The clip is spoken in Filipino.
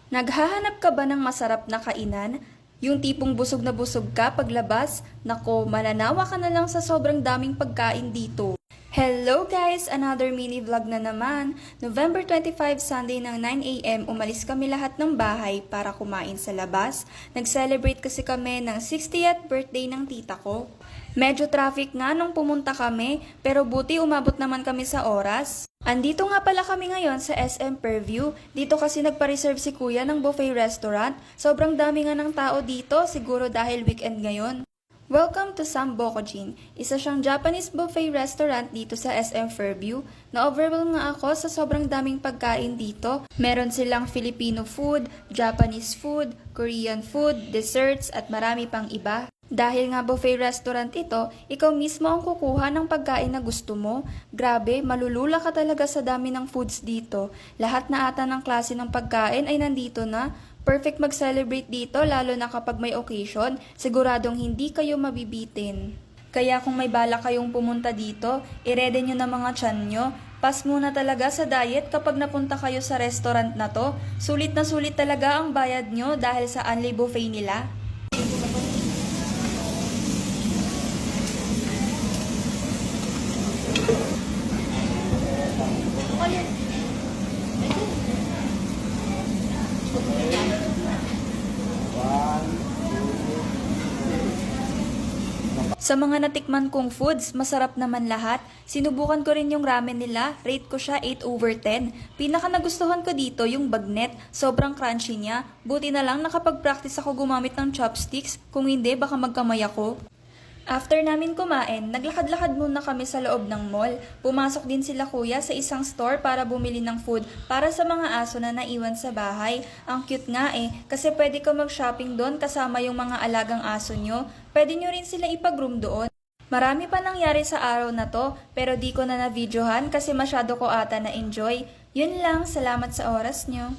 Naghahanap ka ba ng masarap na kainan? Yung tipong busog na busog ka paglabas? Nako, mananawa ka na lang sa sobrang daming pagkain dito. Hello guys! Another mini vlog na naman. November 25, Sunday ng 9 a.m. umalis kami lahat ng bahay para kumain sa labas. Nag-celebrate kasi kami ng 60th birthday ng tita ko. Medyo traffic nga nung pumunta kami, pero buti umabot naman kami sa oras. Andito nga pala kami ngayon sa SM Purview. Dito kasi nagpa-reserve si kuya ng buffet restaurant. Sobrang dami nga ng tao dito, siguro dahil weekend ngayon. Welcome to Sam Bokojin. Isa siyang Japanese buffet restaurant dito sa SM Fairview. Na-overwhelm nga ako sa sobrang daming pagkain dito. Meron silang Filipino food, Japanese food, Korean food, desserts at marami pang iba. Dahil nga buffet restaurant ito, ikaw mismo ang kukuha ng pagkain na gusto mo. Grabe, malulula ka talaga sa dami ng foods dito. Lahat na ata ng klase ng pagkain ay nandito na. Perfect mag-celebrate dito lalo na kapag may occasion, siguradong hindi kayo mabibitin. Kaya kung may bala kayong pumunta dito, i-ready nyo na mga tiyan nyo. Pas muna talaga sa diet kapag napunta kayo sa restaurant na to. Sulit na sulit talaga ang bayad nyo dahil sa unli buffet nila. Sa mga natikman kong foods, masarap naman lahat. Sinubukan ko rin yung ramen nila, rate ko siya 8/10. Pinaka nagustuhan ko dito yung bagnet, sobrang crunchy niya. Buti na lang nakapag-practice ako gumamit ng chopsticks, kung hindi baka magkamay ako. After namin kumain, naglakad-lakad muna kami sa loob ng mall. Pumasok din sila kuya sa isang store para bumili ng food para sa mga aso na naiwan sa bahay. Ang cute nga kasi pwede ka mag-shopping doon kasama yung mga alagang aso nyo. Pwede nyo rin sila ipag-room doon. Marami pa nangyari sa araw na to, pero di ko na na-videohan kasi masyado ko ata na-enjoy. Yun lang, salamat sa oras nyo.